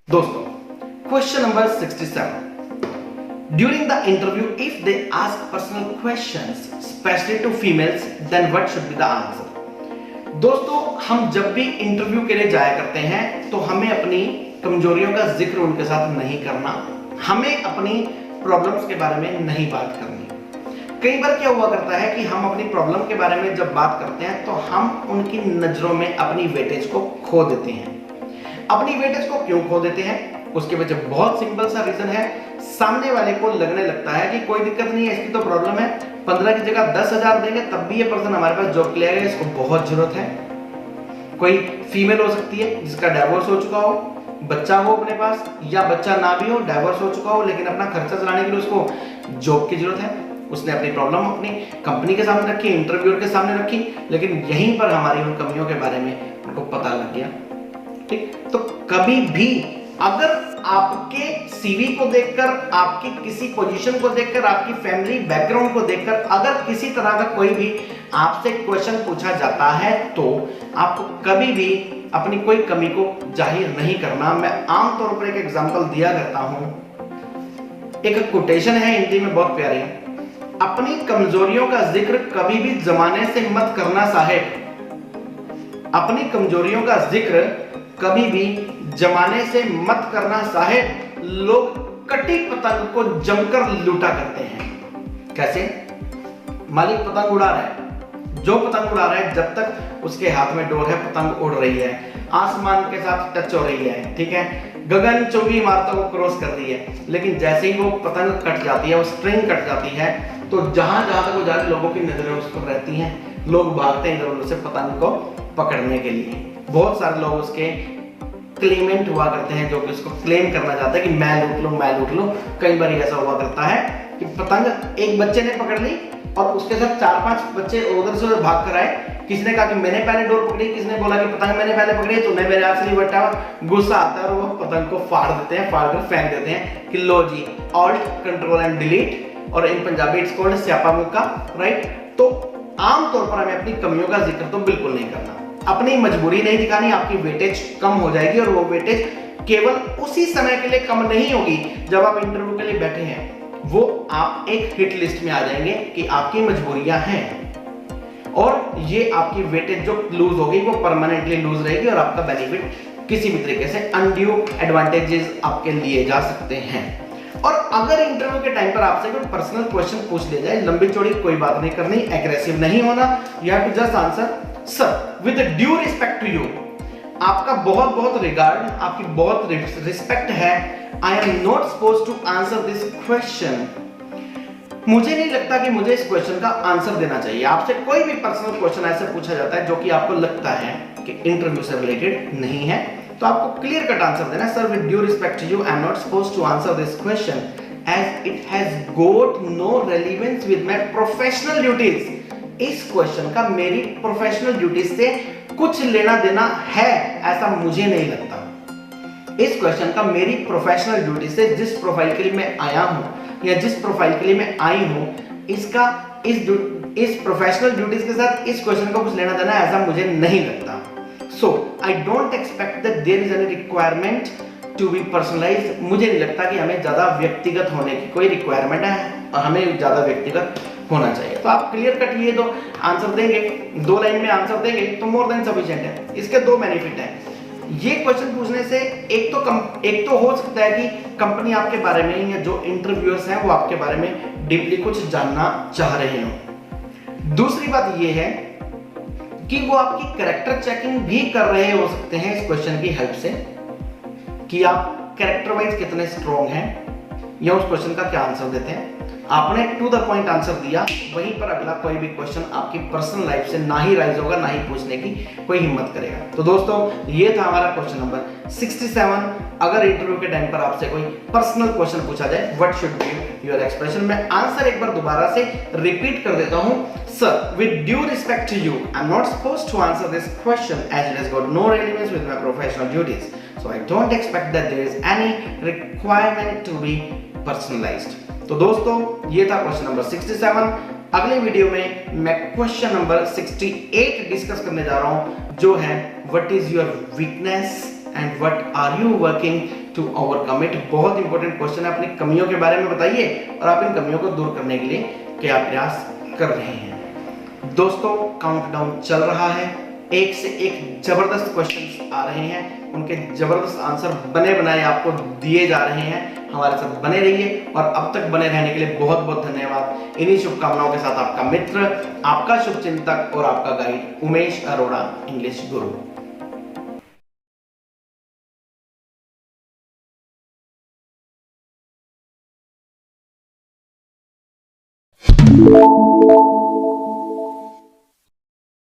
दोस्तों, question number 67. During the interview, if they ask personal questions, especially to females, then what should be the answer? दोस्तों, हम जब भी interview के लिए जाया करते हैं तो हमें अपनी कमजोरियों का जिक्र उनके साथ नहीं करना, हमें अपनी प्रॉब्लम्स के बारे में नहीं बात करनी। कई बार क्या हुआ करता है कि हम अपनी प्रॉब्लम के बारे में जब बात करते हैं तो हम उनकी नजरों में अपनी वेटेज को खो देते हैं। अपनी वेटेज को क्यों खो देते हैं? उसके वजह बहुत सिंपल सा रीजन है। सामने वाले को लगने लगता है कि कोई दिक्कत नहीं है, इसकी तो प्रॉब्लम है, 15 की जगह 10,000 देंगे तब भी ये पर्सन हमारे पास जॉब के लिए आएगा, इसको बहुत जरूरत है। कोई फीमेल हो सकती है जिसका डाइवोर्स हो चुका हो, बच्चा हो अपने पास, या बच्चा ना भी हो, डाइवोर्स हो चुका हो, लेकिन अपना खर्चा चलाने के लिए उसको जॉब की जरूरत है। उसने अपनी प्रॉब्लम अपनी कंपनी के सामने रखी, इंटरव्यूअर के सामने रखी, लेकिन यहीं पर हमारी उन कमियों के बारे में उनको पता लग गया। ठीक, तो कभी भी अगर आपके सीवी को देखकर, आपकी किसी पोजीशन को देखकर, आपकी फैमिली बैकग्राउंड को देखकर अगर किसी तरह का कोई भी आपसे क्वेश्चन पूछा जाता है तो आपको कभी भी अपनी कोई कमी को जाहिर नहीं करना। मैं आमतौर पर एक एग्जांपल दिया करता हूं, एक कोटेशन है हिंदी में बहुत प्यारी, अपनी कमजोरियों का जिक्र कभी भी जमाने से मत करना साहेब। अपनी कमजोरियों का जिक्र कभी भी जमाने से मत करना साहेब। लोग कटी पतंग को जमकर लूटा करते हैं। कैसे? मालिक पतंग उड़ा रहा है, जो पतंग उड़ा रहा है जब तक उसके हाथ में डोर है, पतंग उड़ रही है, आसमान के साथ टच हो रही है, ठीक है, गगनचुंबी इमारतों को क्रॉस कर रही है, लेकिन जैसे ही वो पतंग कट जाती है, वो स्ट्रिंग कट जाती है, तो जहां जहां तक वो जा रही, लोगों की नजरें उस पर रहती हैं, लोग भागते हैं इधर उधर से पतंग को पकड़ने के लिए। बहुत सारे लोग उसके क्लेमेंट हुआ करते हैं जो कि उसको क्लेम करना चाहते हैं कि मैं लूट लूं, मैं लूट लूं। कई बार ऐसा हुआ करता है कि पतंग एक बच्चे ने पकड़ ली और उसके साथ 4-5 बच्चे उधर से उधर भाग कर आए। किसी ने कहा कि मैंने पहले डोर पकड़ी, किसी ने बोला कि पतंग मैंने पहले पकड़ी, तूने मेरे हाथ से नहीं बटा। गुस्सा आता है और वो पतंग को फाड़ देते हैं, फाड़ कर फेंक देते हैं कि लो जी, ऑल्ट कंट्रोल एंड डिलीट, और इन पंजाबी इट्स कॉल्ड स्यापा मुक्का, राइट। तो आमतौर पर हमें अपनी कमियों का जिक्र तो बिल्कुल नहीं करना, अपनी मजबूरी नहीं दिखानी। आपकी वेटेज कम हो जाएगी और वो वेटेज केवल उसी समय के लिए कम नहीं होगी जब आप इंटरव्यू के लिए बैठे हैं, वो आप एक हिट लिस्ट में आ जाएंगे कि आपकी मजबूरियां हैं, और ये आपकी वेटेज जो लूज होगी वो परमानेंटली लूज रहेगी और आपका बेनिफिट किसी भी तरीके से अनड्यू एडवांटेजेस आपके लिए जा सकते हैं। और अगर इंटरव्यू के टाइम पर आपसे कोई पर्सनल क्वेश्चन पूछ लिया जाए, लंबी चौड़ी कोई बात नहीं करनी, एग्रेसिव नहीं होना, you have to just answer sir with due respect to you. आपका बहुत बहुत रिगार्ड, आपकी बहुत रिस्पेक्ट है, I am not suppose to answer this question. मुझे नहीं लगता कि मुझे इस क्वेश्चन का आंसर देना चाहिए। आपसे कोई भी पर्सनल क्वेश्चन ऐसे पूछा जाता है जो कि आपको लगता है कि इंटरव्यू से रिलेटेड नहीं है, तो आपको क्लियर कट आंसर देना, sir with due respect to you I am not suppose to answer this question as it has got no relevance with my professional duties. इस क्वेश्चन का मेरी प्रोफेशनल ड्यूटीज से कुछ लेना देना है ऐसा मुझे नहीं लगता। इस क्वेश्चन का मेरी प्रोफेशनल ड्यूटी से, जिस प्रोफाइल के लिए मैं आया हूं या जिस प्रोफाइल के लिए मैं आई हूं, इसका इस प्रोफेशनल ड्यूटीज के साथ इस क्वेश्चन का कुछ लेना देना ऐसा मुझे नहीं लगता। So I don't expect that there is any requirement to be personalised. मुझे नहीं लगता कि हमें ज्यादा व्यक्तिगत होने की कोई रिक्वायरमेंट है और हमें ज्यादा व्यक्तिगत होना चाहिए। तो आप क्लियर कट ये दो आंसर देंगे, 2 लाइन में आंसर देंगे तो मोर देन सफिशिएंट है। इसके 2 बेनिफिट हैं। ये क्वेश्चन पूछने से एक तो हो सकता है कि कंपनी आपके बारे में या जो इंटरव्यूअर्स हैं वो आपके बारे में डीपली कुछ जानना चाह रहे हो। दूसरी बात ये है कि वो आपकी कैरेक्टर चेकिंग भी कर रहे हो सकते हैं इस क्वेश्चन की हेल्प से, कि आप कैरेक्टर वाइज कितने स्ट्रॉन्ग हैं या उस क्वेश्चन का क्या आंसर देते हैं। आपने टू द पॉइंट आंसर दिया, वहीं पर अगला कोई भी क्वेश्चन आपकी पर्सनल लाइफ से ना ही राइज होगा, ना ही पूछने की कोई हिम्मत करेगा। तो दोस्तों, ये था हमारा क्वेश्चन नंबर 67। अगर इंटरव्यू के टाइम पर आपसे कोई पर्सनल क्वेश्चन पूछा जाए, what should be your expression. मैं आंसर एक बार दोबारा से रिपीट कर देता हूं, sir with due respect to you I am not supposed to answer this question as it has got no relevance with my professional duties, so I don't expect that there is any requirement to be personalised. तो दोस्तों, ये था question number 67। अगले video में मैं question number 68 discuss करने जा रहा हूं, जो है what is your weakness and what are you working to overcome it. बहुत इंपॉर्टेंट क्वेश्चन है, अपनी कमियों के बारे में बताइए और आप इन कमियों को दूर करने के लिए क्या प्रयास कर रहे हैं। दोस्तों काउंटडाउन चल रहा है, एक से एक जबरदस्त क्वेश्चंस आ रहे हैं, उनके जबरदस्त आंसर बने बनाए आपको दिए जा रहे हैं। हमारे साथ बने रहिए और अब तक बने रहने के लिए बहुत बहुत धन्यवाद। इन्हीं शुभकामनाओं के साथ आपका मित्र, आपका शुभचिंतक और आपका गाइड उमेश अरोड़ा, इंग्लिश गुरु।